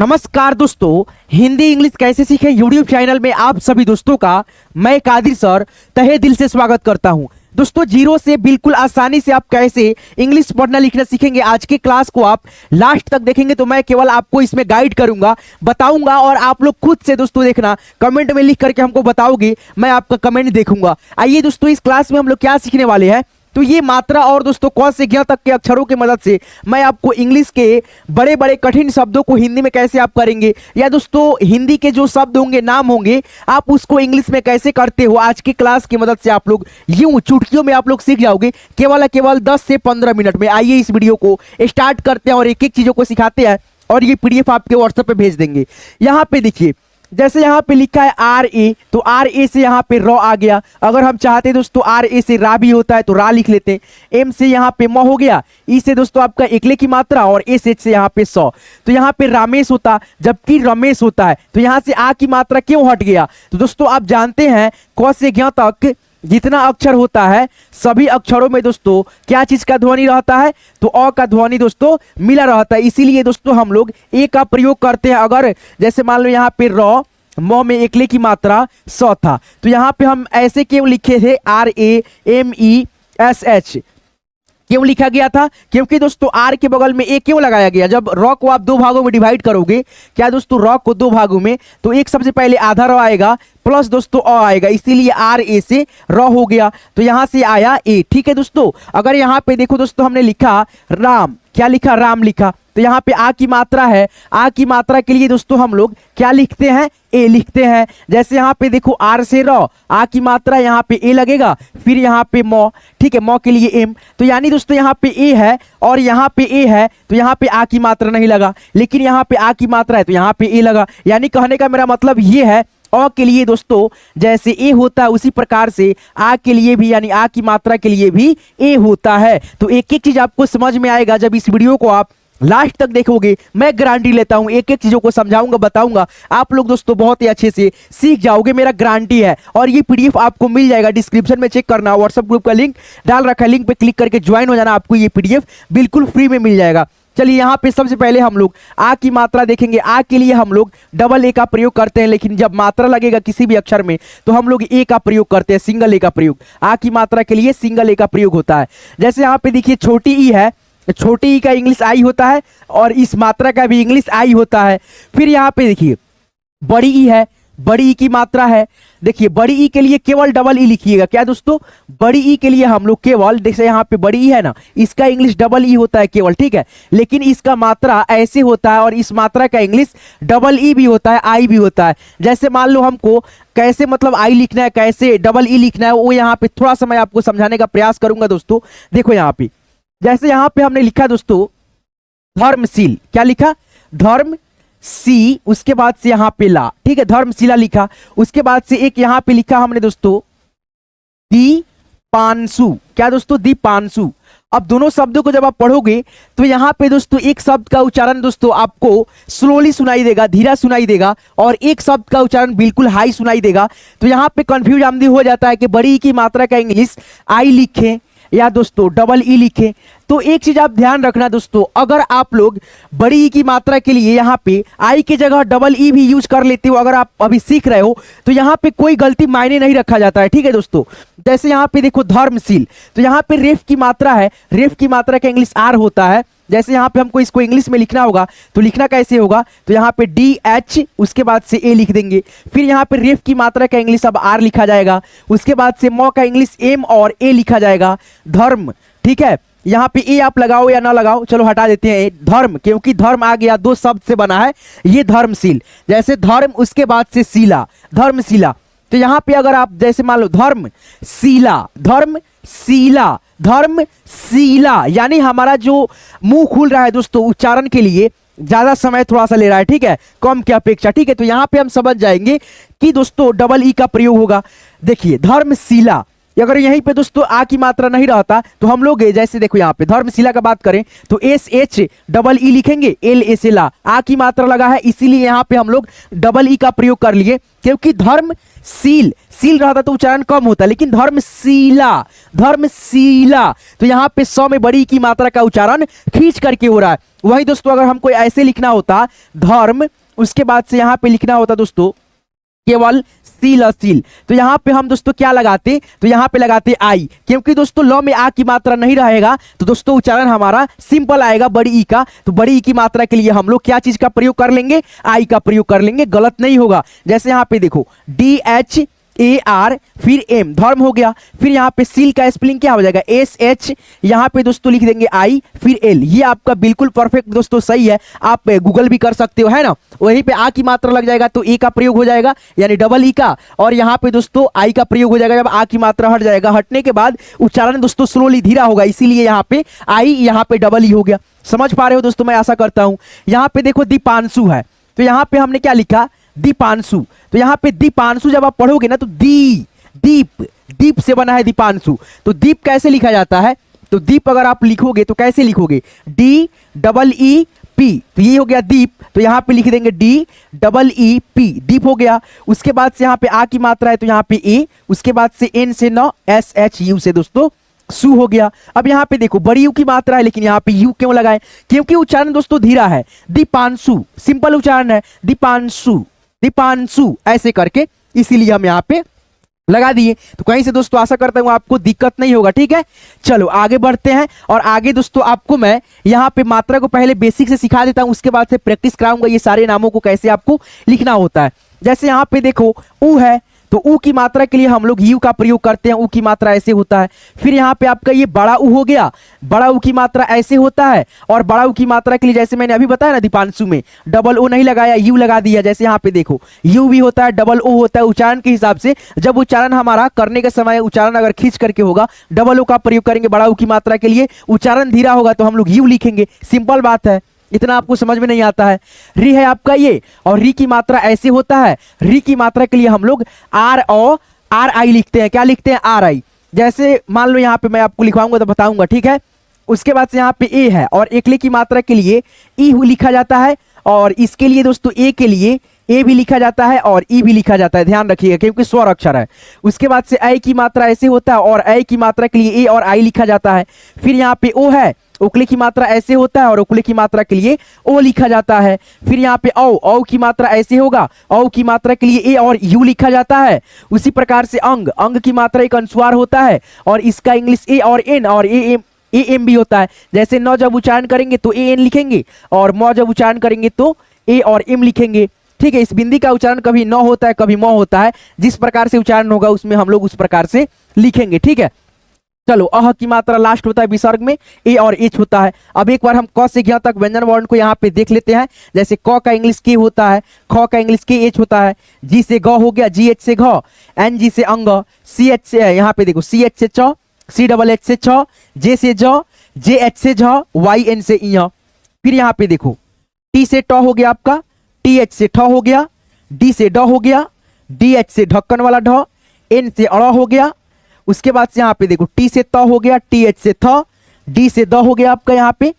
नमस्कार दोस्तों, हिंदी इंग्लिश कैसे सीखें यूट्यूब चैनल में आप सभी दोस्तों का मैं कादिर सर तहे दिल से स्वागत करता हूं। दोस्तों, जीरो से बिल्कुल आसानी से आप कैसे इंग्लिश पढ़ना लिखना सीखेंगे, आज के क्लास को आप लास्ट तक देखेंगे तो मैं केवल आपको इसमें गाइड करूंगा, बताऊंगा और आप लोग खुद से दोस्तों देखना, कमेंट में लिख करके हमको बताओगे, मैं आपका कमेंट देखूंगा। आइए दोस्तों, इस क्लास में हम लोग क्या सीखने वाले हैं, तो ये मात्रा और दोस्तों क से ज्ञ तक के अक्षरों की मदद से मैं आपको इंग्लिश के बड़े बड़े कठिन शब्दों को हिंदी में कैसे आप करेंगे, या दोस्तों हिंदी के जो शब्द होंगे, नाम होंगे, आप उसको इंग्लिश में कैसे करते हो, आज की क्लास की मदद से आप लोग यूं चुटकियों में आप लोग सीख जाओगे केवल 10 से 15 मिनट में। आइए इस वीडियो को स्टार्ट करते हैं और एक एक चीजों को सिखाते हैं और ये पीडीएफ आपके व्हाट्सएप पे भेज देंगे। यहाँ पे देखिए, जैसे यहाँ पे लिखा है आर ए, तो आर ए से यहाँ पे रॉ आ गया। अगर हम चाहते हैं दोस्तों आर ए से रा भी होता है तो रा लिख लेते हैं। एम से यहाँ पे म हो गया, ई से दोस्तों आपका एकले की मात्रा, और एस एच से यहाँ पे सौ, तो यहाँ पे रामेश होता जबकि रमेश होता है। तो यहाँ से आ की मात्रा क्यों हट गया, तो दोस्तों आप जानते हैं क से ज्ञ तक जितना अक्षर होता है सभी अक्षरों में दोस्तों क्या चीज का ध्वनि रहता है, तो अ का ध्वनि दोस्तों मिला रहता है। इसीलिए दोस्तों हम लोग ए का प्रयोग करते हैं। अगर जैसे मान लो यहाँ पे रॉ म में एकले की मात्रा स था, तो यहाँ पे हम ऐसे क्यों लिखे थे, R A M E S H क्यों लिखा गया था, क्योंकि दोस्तों आर के बगल में ए क्यों लगाया गया। जब रॉ को आप दो भागों में डिवाइड करोगे, क्या दोस्तों रॉ को दो भागों में, तो एक सबसे पहले आधा रॉ आएगा प्लस दोस्तों अ आएगा, इसीलिए आर ए से रॉ हो गया, तो यहां से आया ए। ठीक है दोस्तों, अगर यहाँ पे देखो दोस्तों हमने लिखा राम, क्या लिखा, राम लिखा, तो यहाँ पे आ की मात्रा है, आ की मात्रा के लिए दोस्तों हम लोग क्या लिखते हैं, ए लिखते हैं। जैसे यहाँ पे देखो आर से रॉ, आ की मात्रा यहाँ पे ए लगेगा, फिर यहाँ पे मौ, ठीक है, मौ के लिए एम, तो यानी दोस्तों यहाँ पे ए है और यहाँ पे ए है, तो यहाँ पे आ की मात्रा नहीं लगा, लेकिन यहाँ पे आ की मात्रा है तो यहाँ पे ए लगा। यानी कहने का मेरा मतलब ये है, अ के लिए दोस्तों जैसे ए होता है उसी प्रकार से आ के लिए भी, यानी आ की मात्रा के लिए भी ए होता है। तो एक एक चीज आपको समझ में आएगा जब इस वीडियो को आप लास्ट तक देखोगे। मैं गारंटी लेता हूं, एक एक चीजों को समझाऊंगा, बताऊंगा, आप लोग दोस्तों बहुत ही अच्छे से सीख जाओगे, मेरा गारंटी है। और ये पीडीएफ आपको मिल जाएगा, डिस्क्रिप्शन में चेक करना, व्हाट्सएप ग्रुप का लिंक डाल रखा है, लिंक पे क्लिक करके ज्वाइन हो जाना, आपको ये पीडीएफ बिल्कुल फ्री में मिल जाएगा। चलिए यहाँ पे सबसे पहले हम लोग आ की मात्रा देखेंगे। आ के लिए हम लोग डबल ए का प्रयोग करते हैं, लेकिन जब मात्रा लगेगा किसी भी अक्षर में तो हम लोग ए का प्रयोग करते हैं, सिंगल ए का प्रयोग। आ की मात्रा के लिए सिंगल ए का प्रयोग होता है। जैसे यहाँ पे देखिए छोटी ई है, छोटी ई का इंग्लिश आई होता है और इस मात्रा का भी इंग्लिश आई होता है। फिर यहाँ पे देखिए बड़ी ई है, बड़ी ई की मात्रा है, देखिए बड़ी ई के लिए केवल डबल ई लिखिएगा। क्या दोस्तों, बड़ी ई के लिए हम लोग केवल, जैसे यहाँ पे बड़ी ई है ना, इसका इंग्लिश डबल ई होता है केवल, ठीक है, लेकिन इसका मात्रा ऐसे होता है और इस मात्रा का इंग्लिश डबल ई भी होता है, आई भी होता है। जैसे मान लो हमको कैसे मतलब आई लिखना है, कैसे डबल ई लिखना है, वो यहाँ पे थोड़ा सा मैं आपको समझाने का प्रयास करूंगा। दोस्तों देखो यहाँ पे, जैसे यहाँ पे हमने लिखा दोस्तों धर्मशील, क्या लिखा, धर्म सी, उसके बाद से यहाँ पे ला, ठीक है, धर्मशिला लिखा। उसके बाद से एक यहाँ पे लिखा हमने दोस्तों दीपांशु, क्या दोस्तों, दीपांशु। अब दोनों शब्दों को जब आप पढ़ोगे तो यहाँ पे दोस्तों एक शब्द का उच्चारण दोस्तों आपको स्लोली सुनाई देगा, धीरा सुनाई देगा, और एक शब्द का उच्चारण बिल्कुल हाई सुनाई देगा। तो यहाँ पे कंफ्यूज आमदी हो जाता है कि बड़ी ई की मात्रा का इंग्लिश आई लिखें या दोस्तों डबल ई लिखें। तो एक चीज आप ध्यान रखना दोस्तों, अगर आप लोग बड़ी ई की मात्रा के लिए यहाँ पे आई की जगह डबल ई भी यूज कर लेते हो, अगर आप अभी सीख रहे हो, तो यहाँ पे कोई गलती मायने नहीं रखा जाता है, ठीक है दोस्तों। जैसे यहाँ पे देखो धर्मशील, तो यहाँ पे रेफ की मात्रा है, रेफ की मात्रा का इंग्लिश आर होता है। जैसे यहाँ पे हमको इसको इंग्लिश में लिखना होगा तो लिखना कैसे होगा, तो यहाँ पे डी एच, उसके बाद से ए लिख देंगे। फिर यहाँ पे रेफ की मात्रा का इंग्लिश अब आर लिखा जाएगा, उसके बाद से मौ का इंग्लिश एम और ए लिखा जाएगा। धर्म, ठीक है, यहाँ पे ए आप लगाओ या ना लगाओ, चलो हटा देते हैं धर्म, क्योंकि धर्म आ गया, दो शब्द से बना है ये धर्मशील। जैसे धर्म, उसके बाद से शीला, धर्मशिला। तो यहाँ पे अगर आप जैसे मान लो धर्म शीला, धर्म शीला, धर्म शीला, यानी हमारा जो मुंह खुल रहा है दोस्तों उच्चारण के लिए ज्यादा समय थोड़ा सा ले रहा है, ठीक है, कम की अपेक्षा, ठीक है। तो यहाँ पे हम समझ जाएंगे कि दोस्तों डबल ई का प्रयोग होगा। देखिए धर्मशिला, अगर यहीं पे दोस्तों आ की मात्रा नहीं रहता तो हम लोग जैसे देखो यहाँ पे धर्मशिला का बात करें तो एस एच डबल ई लिखेंगे, एल ए से ला, आ की मात्रा लगा है इसीलिए यहाँ पे हम लोग डबल ई का प्रयोग कर लिए, क्योंकि धर्मशील, सील रहता तो उच्चारण कम होता, लेकिन धर्मशिला, धर्मशिला, तो यहाँ पे सौ में बड़ी की मात्रा का उच्चारण खींच करके हो रहा है। वही दोस्तों अगर हमको ऐसे लिखना होता धर्म, उसके बाद से यहाँ पे लिखना होता दोस्तों केवल सील और सील, तो यहाँ पे हम दोस्तों क्या लगाते, तो यहाँ पे लगाते आई, क्योंकि दोस्तों लॉ में आ की मात्रा नहीं रहेगा तो दोस्तों उच्चारण हमारा सिंपल आएगा बड़ी ई का। तो बड़ी ई की मात्रा के लिए हम लोग क्या चीज का प्रयोग कर लेंगे, आई का प्रयोग कर लेंगे, गलत नहीं होगा। जैसे यहाँ पे देखो DHAR फिर M धर्म हो गया, फिर यहाँ पे सील का स्पेलिंग क्या हो जाएगा SH, यहाँ पे दोस्तों लिख देंगे I फिर L। ये आपका बिल्कुल परफेक्ट दोस्तों सही है, आप गूगल भी कर सकते हो है ना। वहीं पे आ की मात्रा लग जाएगा तो ए का प्रयोग हो जाएगा यानी डबल ई का, और यहाँ पे दोस्तों आई का प्रयोग हो जाएगा जब आ की मात्रा हट जाएगा। हटने के बाद उच्चारण दोस्तों स्लोली धीरा होगा, इसीलिए यहाँ पे आई यहाँ पे डबल ई हो गया। समझ पा रहे हो दोस्तों, मैं आशा करता हूं। यहाँ पे देखो दीपांशु है, तो यहाँ पे हमने क्या लिखा दीपांशु, तो यहाँ पे दीपांशु जब आप पढ़ोगे ना तो दीप दीप से बना है दीपांशु। तो दीप कैसे लिखा जाता है, तो दीप अगर आप लिखोगे तो कैसे लिखोगे DEEP, तो ये हो गया दीप, तो यहाँ पे लिख देंगे DEEP दीप हो गया। उसके बाद से यहाँ पे आ की मात्रा है तो यहाँ पे ए, उसके बाद से एन से न SHU से दोस्तों सु हो गया। अब यहाँ पे देखो बड़ी यू की मात्रा है लेकिन यहाँ पे यू क्यों लगाए, क्योंकि उच्चारण दोस्तों धीरा है। दीपांशु सिंपल उच्चारण है, दीपांशु दीपांशु ऐसे करके, इसीलिए हम यहाँ पे लगा दिए। तो कहीं से दोस्तों आशा करता हूं आपको दिक्कत नहीं होगा, ठीक है। चलो आगे बढ़ते हैं, और आगे दोस्तों आपको मैं यहाँ पे मात्रा को पहले बेसिक से सिखा देता हूं, उसके बाद से प्रैक्टिस कराऊंगा ये सारे नामों को कैसे आपको लिखना होता है। जैसे यहाँ पे देखो ऊ है, तो ऊ की मात्रा के लिए हम लोग यू का प्रयोग करते हैं, ऊ की मात्रा ऐसे होता है। फिर यहाँ पे आपका ये बड़ा ऊ हो गया, बड़ा ऊ की मात्रा ऐसे होता है, और बड़ा ऊ की मात्रा के लिए जैसे मैंने अभी बताया ना दीपांशु में डबल ओ नहीं लगाया यू लगा दिया। जैसे यहाँ पे देखो यू भी होता है डबल ओ होता है, उच्चारण के हिसाब से जब उच्चारण हमारा करने के समय उच्चारण अगर खींच करके होगा डबल ओ का प्रयोग करेंगे बड़ा ऊ की मात्रा के लिए। उच्चारण धीरा होगा तो हम लोग यू लिखेंगे, सिंपल बात है, इतना आपको समझ में नहीं आता है। री है आपका ये, और री की मात्रा ऐसे होता है, री की मात्रा के लिए हम लोग RI लिखते हैं। क्या लिखते हैं RI। जैसे मान लो यहाँ पे मैं आपको लिखवाऊंगा तो बताऊंगा, ठीक है। उसके बाद से यहाँ पे ए है, और एकले की मात्रा के लिए ई लिखा जाता है, और इसके लिए दोस्तों ए के लिए ए भी लिखा जाता है और ई भी लिखा जाता है, ध्यान रखिएगा क्योंकि स्वर अक्षर है। उसके बाद से ऐ की मात्रा ऐसे होता है, और ऐ की मात्रा के लिए ए और आई लिखा जाता है। फिर यहाँ पे ओ है, उकले की मात्रा ऐसे होता है, और उकले की मात्रा के लिए ओ लिखा जाता है। फिर यहाँ पे औ की मात्रा ऐसे होगा, औ की मात्रा के लिए ए और यू लिखा जाता है। उसी प्रकार से अंग की मात्रा एक अनुस्वार होता है, और इसका इंग्लिश ए और एन और ए एम भी होता है। जैसे न जब उच्चारण करेंगे तो ए एन लिखेंगे, और म जब उच्चारण करेंगे तो ए और एम लिखेंगे, ठीक है। इस बिंदी का उच्चारण कभी न होता है कभी म होता है, जिस प्रकार से उच्चारण होगा उसमें हम लोग उस प्रकार से लिखेंगे, ठीक है। चलो अह की मात्रा लास्ट होता है विसर्ग में, ए और एच होता है। अब एक बार हम क से ज्ञ तक व्यंजन वर्ण को यहाँ पे देख लेते हैं। जैसे क का इंग्लिश के होता है, ख का इंग्लिश के एच होता है, जी से ग हो गया, जी एच से घ, एन जी से अंग, सी एच से यहाँ पे देखो सी एच से च, सी डबल एच से छ, जे से ज, जे एच से झ, वाई एन से इ। फिर यहाँ पे देखो टी से ट हो गया आपका, टी एच से ठ हो गया, डी से ड हो गया, डी एच से ढक्कन वाला ढ, एन से अड़ हो गया। उसके बाद से यहाँ पे देखो टी से त हो गया, टी एच से थ, डी से द हो गया आपका यहाँ पे।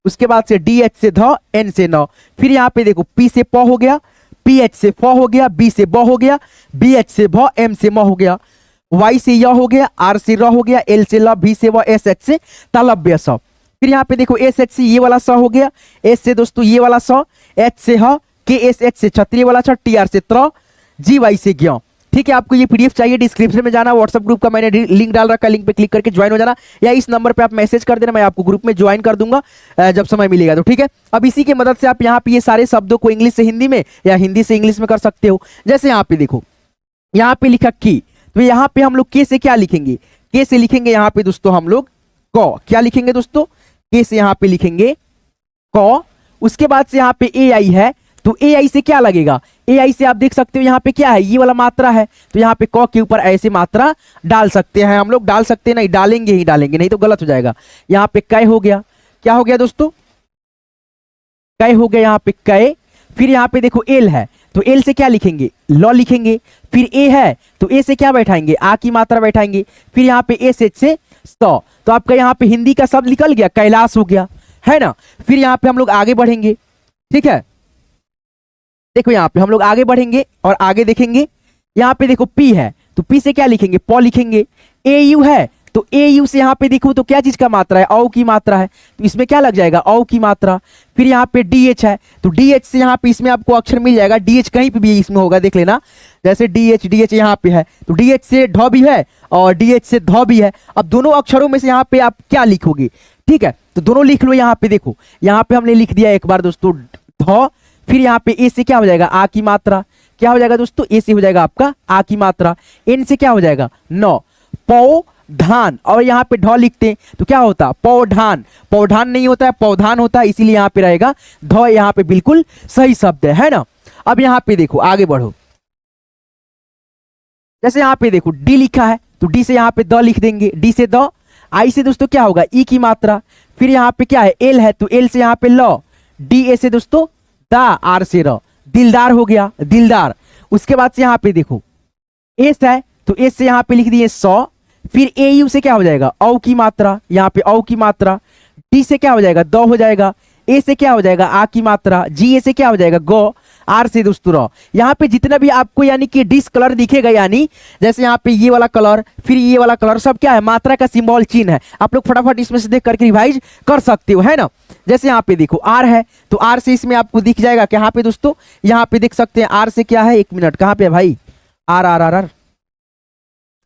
उसके बाद से डी एच से ध, एन से न। फिर यहाँ पे देखो पी से प हो गया, पी एच से फ हो गया, बी से ब हो गया, बी एच से भ, एम से म हो गया, वाई से य हो गया, आर से र हो गया, एल से ल, भी से व, एस एच से तलव्य स। फिर यहाँ पे देखो एस एच से ये वाला स हो गया, एस से दोस्तों ये वाला स, एच से ह, के एस एच से क्षत्रिय वाला छ, टी आर से त्र, जी वाई से ज्ञ। ठीक है, आपको ये पीडीएफ चाहिए डिस्क्रिप्शन में जाना, व्हाट्सएप ग्रुप का मैंने लिंक डाल रखा है, लिंक पे क्लिक करके ज्वाइन हो जाना, या इस नंबर पे आप मैसेज कर देना, मैं आपको ग्रुप में ज्वाइन कर दूंगा जब समय मिलेगा तो, ठीक है। अब इसी की मदद से आप यहाँ पे ये सारे शब्दों को इंग्लिश से हिंदी में या हिंदी से इंग्लिश में कर सकते हो। जैसे यहाँ पे देखो, यहाँ पे लिखा की, तो यहाँ पे हम लोग के से क्या लिखेंगे, के से लिखेंगे यहाँ पे दोस्तों हम लोग क। क्या लिखेंगे दोस्तों, के से यहाँ पे लिखेंगे क। उसके बाद से यहाँ पे ए आई है, तो ए आई से क्या लगेगा, ए आई से आप देख सकते हो यहाँ पे क्या है, ये वाला मात्रा है, तो यहाँ पे क के ऊपर ऐसे मात्रा डाल सकते हैं हम लोग, डाल सकते हैं नहीं, डालेंगे ही डालेंगे, नहीं तो गलत हो जाएगा। यहाँ पे कै हो गया, क्या हो गया दोस्तों, कै हो गया यहाँ पे कै। फिर यहाँ पे देखो एल है, तो एल से क्या लिखेंगे, ल लिखेंगे। फिर ए है, तो ए से क्या बैठाएंगे, आ की मात्रा बैठाएंगे। फिर यहाँ पे एस एच से स, तो आपका यहाँ पे हिंदी का शब्द निकल गया, कैलाश हो गया, है ना। फिर यहाँ पे हम लोग आगे बढ़ेंगे, ठीक है। देखो यहाँ पे हम लोग आगे बढ़ेंगे और आगे देखेंगे, यहाँ पे देखो पी है, तो पी से क्या लिखेंगे, प लिखेंगे। ए यू है, तो ए यू से यहाँ पे देखो तो क्या चीज का मात्रा है, औ की मात्रा है, तो इसमें क्या लग जाएगा, औ की मात्रा। फिर यहाँ पे डी एच है, तो डी एच से यहाँ पे इसमें आपको अक्षर मिल जाएगा, डी एच कहीं पे भी इसमें होगा, देख लेना, जैसे डी एच यहाँ पे है, तो डी एच से ढ भी है और डी एच से ध भी है। अब दोनों अक्षरों में से यहाँ पे आप क्या लिखोगे, ठीक है, तो दोनों लिख लो। यहाँ पे देखो, यहाँ पे हमने लिख दिया एक बार दोस्तों ध, फिर यहाँ पे ए से क्या हो जाएगा, आ की मात्रा, क्या हो जाएगा दोस्तों, ए से हो जाएगा आपका आ की मात्रा, एन से क्या हो जाएगा, न, पौ धान, और यहाँ पे ढ लिखते हैं तो क्या होता, पौधान, पौधान नहीं होता है, पौधान होता है, इसीलिए यहाँ पे रहेगा ध, यहाँ पे बिल्कुल सही शब्द है ना। अब यहाँ पे देखो, आगे बढ़ो, जैसे यहाँ पे देखो डी लिखा है, तो डी से यहाँ पे द लिख देंगे, डी से द, आई से दोस्तों क्या होगा, ई की मात्रा, फिर यहाँ पे क्या है, एल है, तो एल से यहाँ पे ल, डी ए से दोस्तों दा, आर से र, दिलदार हो गया, दिलदार। उसके बाद से यहाँ पे देखो एस है, तो एस से यहाँ पे लिख दिए 100, फिर ए यू से क्या हो जाएगा, औ की मात्रा, यहाँ पे औ की मात्रा, डी से क्या हो जाएगा, द हो जाएगा, ए से क्या हो जाएगा, आ की मात्रा, जी ए से क्या हो जाएगा, गो, आर से दोस्तों र। यहाँ पे जितना भी आपको यानी कि डिस कलर दिखेगा, यानी जैसे यहाँ पे ये वाला कलर, फिर ये वाला कलर, सब क्या है, मात्रा का सिंबल चिन्ह है। आप लोग फटाफट इसमें से देख करके रिवाइज कर सकते हो, है ना। जैसे यहाँ पे देखो आर है, तो आर से इसमें आपको दिख जाएगा कि यहाँ पे दोस्तों, यहाँ पे देख सकते हैं आर से क्या है, एक मिनट, कहाँ पे है भाई, आर आर आर आर,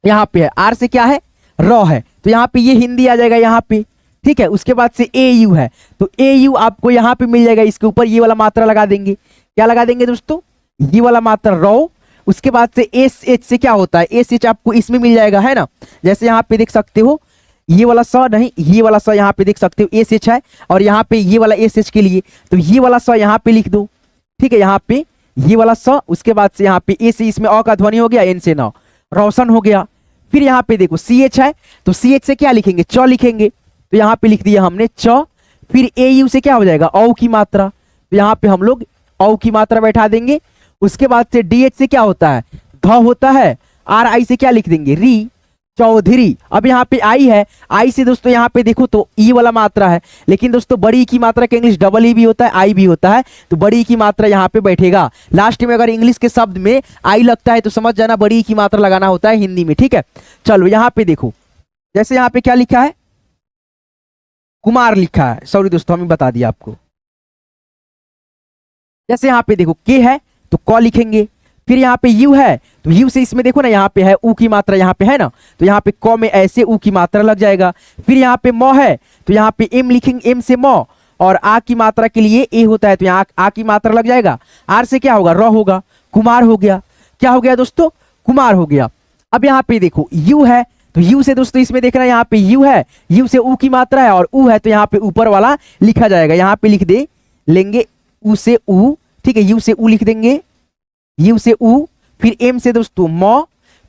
यहाँ पे है, आर से क्या है, र है, तो यहाँ पे ये हिंदी आ जाएगा यहाँ पे, ठीक है। उसके बाद से ए यू है, तो ए यू आपको यहाँ पे मिल जाएगा, इसके ऊपर ये वाला मात्रा लगा देंगे, क्या लगा देंगे दोस्तों, ये वाला मात्रा रो। उसके बाद से एस एच से क्या होता है, एस एच आपको इसमें मिल जाएगा, है ना। जैसे यहाँ पे देख सकते हो, ये वाला स नहीं, ये वाला स यहाँ पे देख सकते हो एस एच है, और यहाँ पे ये वाला एस एच के लिए तो ये वाला स यहाँ पे लिख दो, ठीक है, यहाँ पे ये वाला स। उसके बाद से यहाँ पे ए से इसमें अ का ध्वनि हो गया, एन से न, रोशन हो गया। फिर यहाँ पे देखो सी एच है, तो सी एच से क्या लिखेंगे, च लिखेंगे, तो यहाँ पे लिख दिया हमने च। फिर ए यू से क्या हो जाएगा, औ की मात्रा, तो यहाँ पे हम लोग औ की मात्रा बैठा देंगे। उसके बाद से डी एच से क्या होता है, ध होता है, आर आई से क्या लिख देंगे, री, चौधरी। अब यहाँ पे आई है, आई से दोस्तों यहाँ पे देखो तो ई वाला मात्रा है, लेकिन दोस्तों बड़ी ई की मात्रा का इंग्लिश डबल ई भी होता है, आई भी होता है, तो बड़ी ई की मात्रा यहाँ पे बैठेगा। लास्ट में अगर इंग्लिश के शब्द में आई लगता है तो समझ जाना बड़ी ई की मात्रा लगाना होता है हिंदी में, ठीक है। चलो यहाँ पे देखो, जैसे यहाँ पे क्या लिखा है, कुमार लिखा है, सॉरी दोस्तों हमें बता दिया आपको। जैसे यहाँ पे देखो के है, तो क लिखेंगे। फिर यहाँ पे यू है, तो यू से इसमें देखो ना, यहाँ पे है ऊ की मात्रा, यहाँ पे है ना, तो यहाँ पे क में ऐसे ऊ की मात्रा लग जाएगा। फिर यहाँ पे म है, तो यहाँ पे एम लिखेंगे, एम से म, और आ की मात्रा के लिए ए होता है, तो यहाँ आ की मात्रा लग जाएगा। आर से क्या होगा, र होगा, कुमार हो गया। क्या हो गया दोस्तों, कुमार हो गया। अब यहाँ पे देखो यू है, तो यू से दोस्तों इसमें देखना, यहाँ पे यू है, यू से ऊ की मात्रा है, और ऊ है तो यहाँ पे ऊपर वाला लिखा जाएगा, यहाँ पे लिख दे लेंगे ऊ से ऊ, ठीक है, यू से ऊ लिख देंगे, यू से ऊ। फिर एम से दोस्तों म,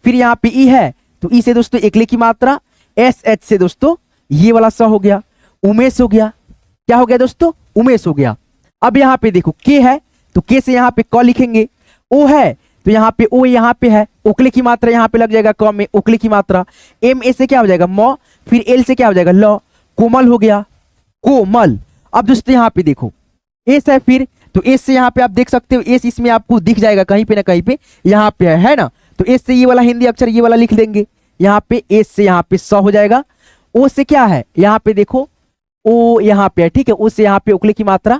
फिर यहाँ पे ई है, तो ई से दोस्तों एकले की मात्रा, एस एच से दोस्तों ये वाला स हो गया, उमेश हो गया। क्या हो गया दोस्तों, उमेश हो गया। अब यहाँ पे देखो के है, तो के से यहाँ पे क लिखेंगे, ओ है, तो यहाँ पे ओ यहाँ पे है, ओकले की मात्रा यहाँ पे लग जाएगा, क में ओकले की मात्रा। एम ए से क्या हो जाएगा, म, फिर एल से क्या हो जाएगा, ल, कोमल हो गया, कोमल। अब दोस्तों यहाँ पे देखो एस है, फिर तो एस से यहाँ पे आप देख सकते हो, एस इसमें आपको दिख जाएगा कहीं पे ना कहीं पे, यहाँ पे है ना, तो एस से ये वाला हिंदी अक्षर ये वाला लिख देंगे, यहाँ पे एस से यहाँ पे स हो जाएगा। ओ से क्या है, यहाँ पे देखो ओ यहाँ पे है, ठीक है, ओ से यहाँ पे उकले की मात्रा,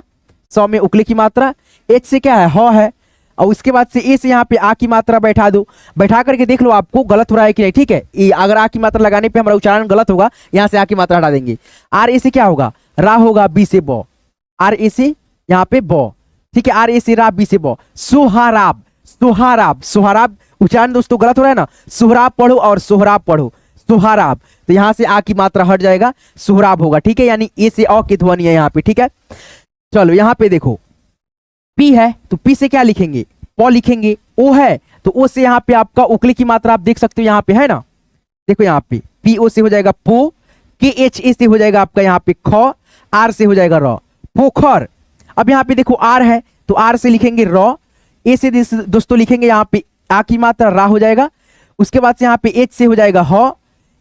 स में उकले की मात्रा। एच से क्या है, ह है, और उसके बाद से ए से यहाँ पे आ की मात्रा बैठा दो, बैठा करके देख लो आपको गलत हो रहा है कि नहीं, ठीक है। अगर आ की मात्रा लगाने पे हमारा उच्चारण गलत होगा, यहाँ से आ की मात्रा हटा देंगे। आर ए से क्या होगा, रा होगा, बी से ब, आर ए से यहाँ पे ब, ठीक है, आर ए से रा, बी से ब, सोहराब, सोहराब, सोहराब उच्चारण दोस्तों गलत हो रहा है ना, सोहराब पढ़ो और सोहराब पढ़ो, सोहराब, तो यहाँ से आ की मात्रा हट जाएगा, सोहराब होगा, ठीक है, यानी ए से अ की ध्वनि है यहाँ पे, ठीक है। चलो यहाँ पे देखो पी है, तो पी से क्या लिखेंगे, प लिखेंगे। ओ है, तो ओ से यहाँ पे आपका उकले की मात्रा आप देख सकते हो यहाँ पे, है ना, देखो यहाँ पे पी ओ से हो जाएगा पो, के एच ए से हो जाएगा आपका यहाँ पे ख, आर से हो जाएगा र, पोखर। अब यहाँ पे देखो आर है, तो आर से लिखेंगे र, ए से दोस्तों लिखेंगे यहाँ पे आ की मात्रा, रा हो जाएगा। उसके बाद से यहाँ पे एच से हो जाएगा ह,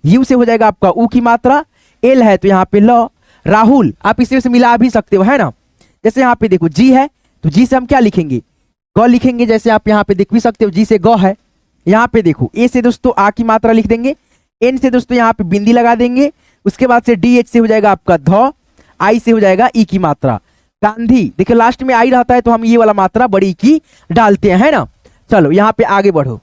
यू से हो जाएगा आपका ऊ की मात्रा, एल है तो यहाँ पे ल, राहुल। आप इसी से मिला भी सकते हो, है ना। जैसे यहाँ पे देखो जी है, तो जी से हम क्या लिखेंगे, ग लिखेंगे, जैसे आप यहाँ पे देख भी सकते हो जी से ग है। यहाँ पे देखो ए से दोस्तों आ की मात्रा लिख देंगे, एन से दोस्तों यहाँ पे बिंदी लगा देंगे, उसके बाद से डी एच से हो जाएगा आपका ध, आई से हो जाएगा ई की मात्रा, गांधी। देखिए लास्ट में आई रहता है तो हम ये वाला मात्रा बड़ी की डालते हैं, है ना। चलो यहाँ पे आगे बढ़ो।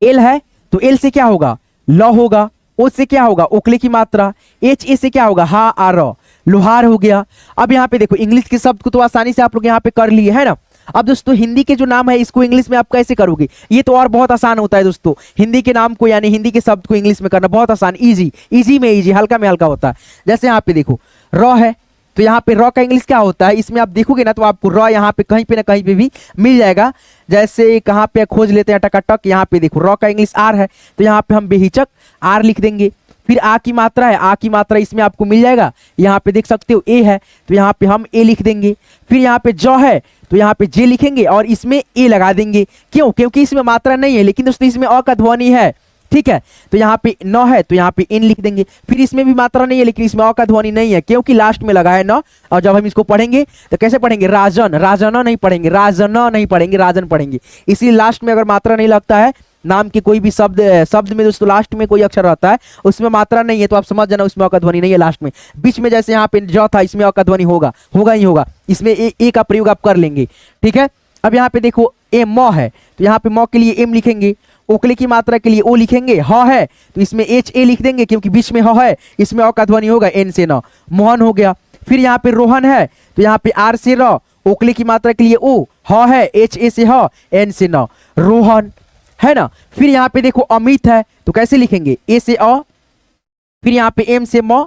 एल है तो एल से क्या होगा, ल होगा। ओ से क्या होगा, ओकले की मात्रा। एच ए से क्या होगा, हा आ र, लोहार हो गया। अब यहाँ पे देखो इंग्लिश के शब्द को तो आसानी से आप लोग यहाँ पे कर लिए, है ना। अब दोस्तों हिंदी के जो नाम है इसको इंग्लिश में आप कैसे करोगे, ये तो और बहुत आसान होता है दोस्तों। हिंदी के नाम को यानी हिंदी के शब्द को इंग्लिश में करना बहुत आसान, इजी, इजी में इजी, हल्का में हल्का होता है। जैसे यहाँ पे देखो र है तो यहाँ पे रॉ का इंग्लिश क्या होता है, इसमें आप देखोगे ना तो आपको रॉ यहाँ पे कहीं पे ना कहीं पे भी मिल जाएगा। जैसे कहाँ पे खोज लेते हैं टकाटक, यहाँ पे देखो रॉ का इंग्लिश आर है तो यहाँ पे हम बेहिचक आर लिख देंगे। फिर आ की मात्रा है, आ की मात्रा इसमें आपको मिल जाएगा, यहाँ पे देख सकते हो ए है तो यहाँ पे हम ए लिख देंगे। फिर यहाँ पे जौ है तो यहाँ पे जे लिखेंगे और इसमें ए लगा देंगे। क्यों, क्योंकि इसमें मात्रा नहीं है लेकिन दोस्तों इसमें अ का ध्वनि है, ठीक है। तो यहाँ पे न है तो यहाँ पे इन लिख देंगे। फिर इसमें भी मात्रा नहीं है लेकिन इसमें अ का ध्वनि नहीं है क्योंकि लास्ट में लगा है न। और जब हम इसको पढ़ेंगे तो कैसे पढ़ेंगे, राजन, राजन नहीं पढ़ेंगे, राजन नहीं पढ़ेंगे, राजन पढ़ेंगे। इसलिए लास्ट में अगर मात्रा नहीं लगता है नाम के कोई भी शब्द में दोस्तों लास्ट में कोई अक्षर रहता है उसमें मात्रा नहीं है तो आप समझ जाना उसमें अ का ध्वनि नहीं है लास्ट में। बीच में जैसे यहाँ पे ज था इसमें अ का ध्वनि होगा, होगा ही होगा, इसमें ए का प्रयोग आप कर लेंगे, ठीक है। अब यहाँ पे देखो ए म है तो यहाँ पे म के लिए एम लिखेंगे, ओकले की मात्रा के लिए ओ लिखेंगे, ह है तो इसमें एच ए लिख देंगे क्योंकि बीच में ह है, इसमें अ का ध्वनि होगा एन से न, मोहन हो गया। फिर यहाँ पे रोहन है तो यहाँ पे आर से र, ओकले की मात्रा के लिए ओ, ह है एच ए से ह, एन से न, रोहन, है ना। फिर यहाँ पे देखो अमित है तो कैसे लिखेंगे, ए से अ, फिर यहाँ पे एम से म,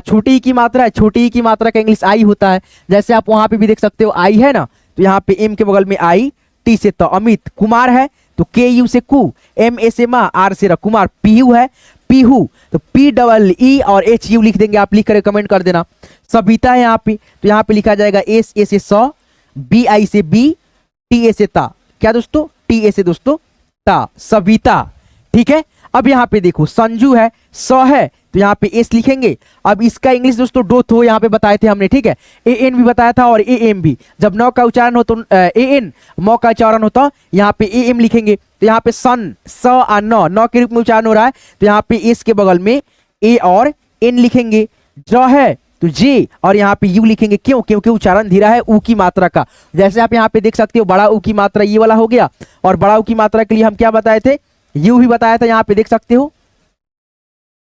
छोटी ई की मात्रा है, छोटी ई की मात्रा का इंग्लिश आई होता है, जैसे आप वहां पे भी देख सकते हो आई है ना तो यहाँ पे एम के बगल में आई, टी से त। अमित। कुमार है तो के यू से कु, एम ए से मा, आर से र, कुमार। पीहू है, पीहू तो पी डबल ई और एच यू लिख देंगे, आप लिख कर कमेंट कर देना। सविता है यहाँ पे तो यहाँ पे लिखा जाएगा एस ए से स, बी आई से बी, टी ए से ता, क्या दोस्तों, टी ए से दोस्तों ता, सविता, ठीक है। अब यहाँ पे देखो संजू है, स है तो यहाँ पे एस लिखेंगे। अब इसका इंग्लिश दोस्तों दो हो यहाँ पे बताए थे हमने, ठीक है। ए एन भी बताया था और ए एम भी। जब नौ का उच्चारण हो तो ए एन, मौ का उच्चारण होता यहाँ पे ए एम लिखेंगे। तो यहाँ पे सन, स आ नौ के रूप में उच्चारण हो रहा है तो यहाँ पे एस के बगल में ए और एन लिखेंगे। ज है तो जे और यहाँ पे यू लिखेंगे, क्यों, क्योंकि उच्चारण धीरा है ऊ की मात्रा का। जैसे आप यहाँ पे देख सकते हो बड़ा ऊ की मात्रा ये वाला हो गया और बड़ा ऊ की मात्रा के लिए हम क्या बताए थे, यू भी बताया था, यहाँ पे देख सकते हो।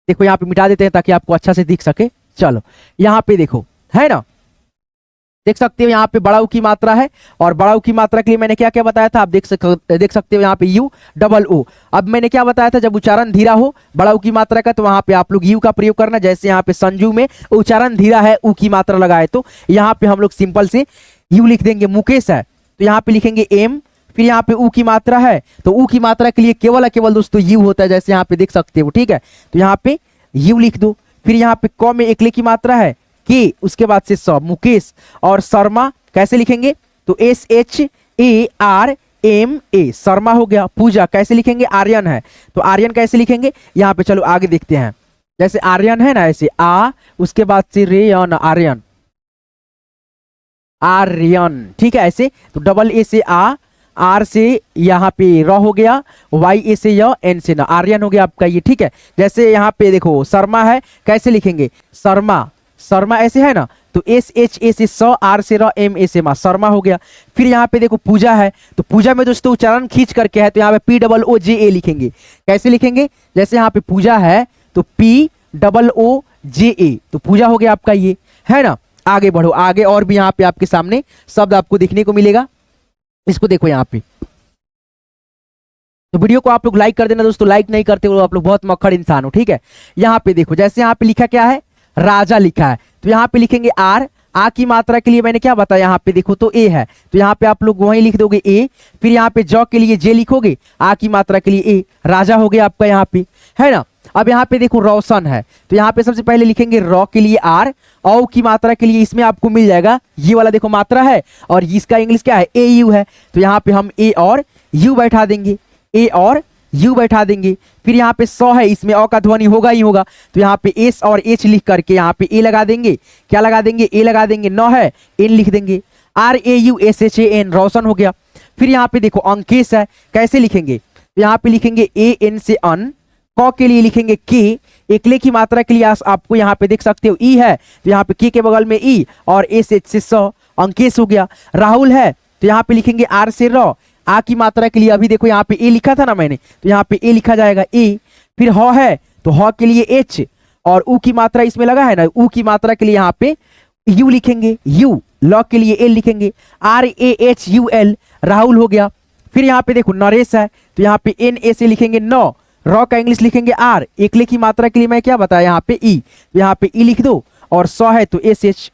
देखो यहाँ पे मिटा देते हैं ताकि आपको अच्छा से दिख सके। चलो यहाँ पे देखो, है ना, देख सकते हो यहाँ पे बड़ा ऊ की मात्रा है और बड़ा ऊ की मात्रा के लिए मैंने क्या क्या बताया था, आप देख सकते हो यहाँ पे यू डबल ओ। अब मैंने क्या बताया था, जब उच्चारण धीरा हो बड़ा ऊ की मात्रा का तो वहां पे आप लोग यू का प्रयोग करना। जैसे यहाँ पे संजू में उच्चारण धीरा है, ऊ की मात्रा लगाए तो यहाँ पे हम लोग सिंपल से यू लिख देंगे। मुकेश है तो यहाँ पे लिखेंगे एम, फिर यहाँ पे ऊ की मात्रा है तो ऊ की मात्रा के लिए केवल दोस्तों यू होता है, जैसे यहाँ पे देख सकते हो, ठीक है। तो यहाँ पे यू लिख दो। फिर यहाँ पे क में एकले की मात्रा है के, उसके बाद से स, मुकेश। और शर्मा कैसे लिखेंगे तो S H A R M A, Sharma हो गया। पूजा कैसे लिखेंगे, आर्यन है तो आर्यन कैसे लिखेंगे, यहाँ पे चलो आगे देखते हैं। जैसे आर्यन है ना ऐसे आ, उसके बाद से रेयन, आर्यन, आर्यन, ठीक है। ऐसे तो डबल ए से आ, आर से यहाँ पे र हो गया, वाई ए से य, एन से न, आर्यन हो गया आपका ये, ठीक है। जैसे यहाँ पे देखो शर्मा है कैसे लिखेंगे, शर्मा, शर्मा ऐसे है ना तो एस एच ए से स, आर से र, एम ए से मा, शर्मा हो गया। फिर यहाँ पे देखो पूजा है तो पूजा में दोस्तों उच्चारण खींच करके है तो यहाँ पे पी डबल ओ जे ए लिखेंगे। कैसे लिखेंगे, जैसे यहाँ पे पूजा है तो पी डबल ओ जे ए, तो पूजा हो गया आपका ये, है ना। आगे बढ़ो, आगे और भी यहाँ पे आपके सामने शब्द आपको देखने को मिलेगा। इसको देखो यहाँ पे, तो वीडियो को आप लोग लाइक कर देना दोस्तों, लाइक नहीं करते हो आप लोग बहुत मक्खड़ इंसान हो, ठीक है। यहाँ पे देखो जैसे यहाँ पे लिखा क्या है, राजा लिखा है तो यहाँ पे लिखेंगे आर, आ की मात्रा के लिए मैंने क्या बताया, यहाँ पे देखो तो ए है तो यहाँ पे आप लोग वहीं लिख दोगे ए। फिर यहाँ पे ज के लिए जे लिखोगे, आ की मात्रा के लिए ए, राजा हो गया आपका यहाँ पे, है ना। अब यहाँ पे देखो रोशन है तो यहाँ पे सबसे पहले लिखेंगे रॉ के लिए आर, औ की मात्रा के लिए इसमें आपको मिल जाएगा ये वाला देखो मात्रा है और इसका इंग्लिश क्या है, ए यू है तो यहाँ पे हम ए और यू बैठा देंगे, ए और यू बैठा देंगे। फिर यहाँ पे सौ है, इसमें अ का ध्वनि होगा ही होगा तो यहाँ पे एस और एच लिख करके यहाँ पे ए लगा देंगे, क्या लगा देंगे, ए लगा देंगे। न है एन लिख देंगे, R A U S H A N, Roshan हो गया। फिर यहाँ पे देखो अंकेश है कैसे लिखेंगे तो यहाँ पे लिखेंगे ए एन से अन, क के लिए लिखेंगे के, एकले की मात्रा के लिए आपको यहाँ पे देख सकते हो ई है, तो यहाँ पे के बगल में ई और एस एच से स, अंकेश हो गया। राहुल है तो यहाँ पे लिखेंगे आर से र, आ की मात्रा के लिए अभी देखो यहाँ पे ए लिखा था ना मैंने, तो यहाँ पे ए लिखा जाएगा ए। फिर ह है तो ह के लिए एच, और उ की मात्रा इसमें लगा है ना, उ की मात्रा के लिए यहाँ पे यू लिखेंगे, यू। ल के लिए एल लिखेंगे, R A H U L, Rahul हो गया। फिर यहाँ पे देखो नरेश है तो यहाँ पे एन ए से लिखेंगे न, र का इंग्लिश लिखेंगे आर, एकले की मात्रा के लिए मैं क्या बताया यहाँ पे ई, तो यहाँ पे ई लिख दो, और स है तो एस एच,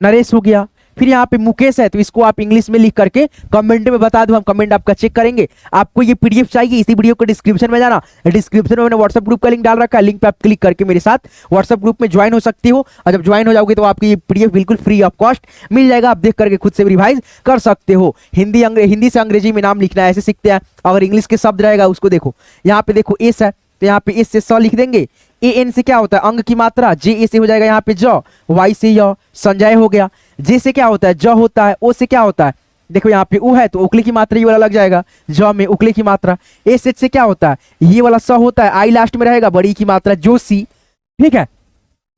नरेश हो गया। फिर यहाँ पे मुकेश है तो इसको आप इंग्लिश में लिख करके कमेंट में बता दो, हम कमेंट आपका चेक करेंगे। आपको ये पीडीएफ चाहिए, इसी वीडियो को डिस्क्रिप्शन में जाना, डिस्क्रिप्शन में मैंने व्हाट्सएप ग्रुप का लिंक डाल रखा है, लिंक पे आप क्लिक करके मेरे साथ व्हाट्सएप ग्रुप में ज्वाइन हो सकते हो, और जब ज्वाइन हो जाओगे तो आपको ये पीडीएफ बिल्कुल फ्री ऑफ कॉस्ट मिल जाएगा, आप देख करके खुद से रिवाइज कर सकते हो। हिंदी से अंग्रेजी में नाम लिखना है, ऐसे सीखते हैं। अगर इंग्लिश के शब्द रहेगा उसको देखो, यहाँ पे देखो एस है तो यहाँ पे एस से स लिख देंगे, ए एन से क्या होता है अंग की मात्रा, जे ए से हो जाएगा यहाँ पे ज, वाई से य, संजय हो गया। जे से क्या होता है ज होता है, ओ से क्या होता है देखो यहाँ पे उ है तो उकले की मात्रा ये वाला लग जाएगा, ज में उकले की मात्रा। एस एच से क्या होता है ये वाला स होता है, आई लास्ट में रहेगा, बड़ी की मात्रा जोशी, ठीक है।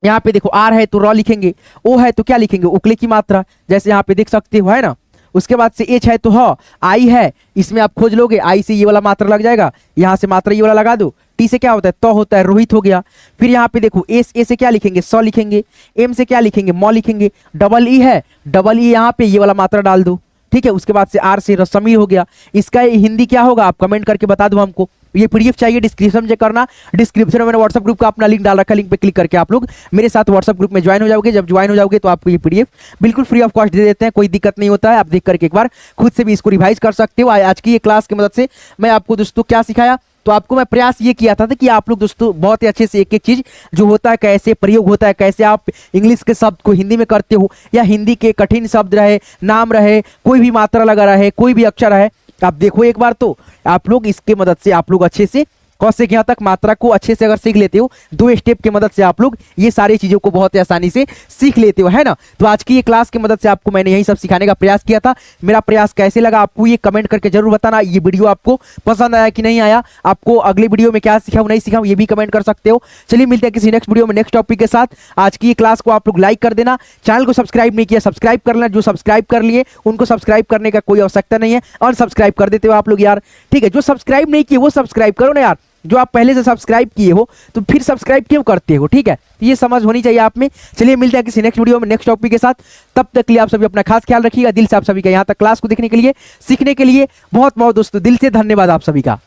यहाँ पे देखो आर है तो र लिखेंगे, ओ है तो क्या लिखेंगे उकले की मात्रा, जैसे यहाँ पे देख सकते हो है ना। उसके बाद से एच है तो ह, आई है इसमें आप खोज लोगे, आई से ये वाला मात्रा लग जाएगा, यहाँ से मात्रा ये वाला लगा दो। टी से क्या होता है तो होता है, रोहित हो गया। फिर यहाँ पे देखो एस ए से क्या लिखेंगे स लिखेंगे, एम से क्या लिखेंगे म लिखेंगे, डबल ई है, डबल ई यहाँ पे ये वाला मात्रा डाल दो, ठीक है। उसके बाद से आर से समीर हो गया। इसका हिंदी क्या होगा आप कमेंट करके बता दो हमको। ये पीडीएफ चाहिए डिस्क्रिप्शन में करना, डिस्क्रिप्शन में मैंने व्हाट्सएप ग्रुप का अपना लिंक डाल रखा है, लिंक पे क्लिक करके आप लोग मेरे साथ व्हाट्सएप ग्रुप में ज्वाइन हो जाओगे। जब ज्वाइन हो जाओगे तो आपको ये पीडीएफ बिल्कुल फ्री ऑफ कॉस्ट दे देते हैं, कोई दिक्कत नहीं होता है। आप देख करके एक बार खुद से भी इसको रिवाइज कर सकते हो। आज की ये क्लास की मदद से मैं आपको दोस्तों क्या सिखाया, तो आपको मैं प्रयास ये किया था कि आप लोग दोस्तों बहुत ही अच्छे से एक एक चीज जो होता है, कैसे प्रयोग होता है, कैसे आप इंग्लिश के शब्द को हिंदी में करते हो, या हिंदी के कठिन शब्द रहे, नाम रहे, कोई भी मात्रा लगा रहे, कोई भी अक्षर रहे, आप देखो एक बार तो आप लोग इसके मदद से आप लोग अच्छे से क से यहाँ तक मात्रा को अच्छे से अगर सीख लेते हो, 2 स्टेप की मदद से आप लोग ये सारी चीजों को बहुत ही आसानी से सीख लेते हो, है ना। तो आज की ये क्लास की मदद से आपको मैंने यही सब सिखाने का प्रयास किया था। मेरा प्रयास कैसे लगा आपको ये कमेंट करके जरूर बताना। ये वीडियो आपको पसंद आया कि नहीं आया, आपको अगले वीडियो में क्या सिखाऊं नहीं सिखाऊं ये भी कमेंट कर सकते हो। चलिए मिलते हैं किसी नेक्स्ट वीडियो में नेक्स्ट टॉपिक के साथ। आज की ये क्लास को आप लोग लाइक कर देना, चैनल को सब्सक्राइब नहीं किया सब्सक्राइब कर लेना, जो सब्सक्राइब कर लिए उनको सब्सक्राइब करने का कोई आवश्यकता नहीं है, अनसब्सक्राइब कर देते हो आप लोग यार, ठीक है। जो सब्सक्राइब नहीं किए वो सब्सक्राइब करो ना यार, जो आप पहले से सब्सक्राइब किए हो तो फिर सब्सक्राइब क्यों करते हो, ठीक है। ये समझ होनी चाहिए आप में। चलिए मिलते हैं किसी नेक्स्ट वीडियो में नेक्स्ट टॉपिक के साथ, तब तक के लिए आप सभी अपना खास ख्याल रखिएगा। दिल से आप सभी का यहाँ तक क्लास को देखने के लिए, सीखने के लिए बहुत बहुत दोस्तों दिल से धन्यवाद आप सभी का।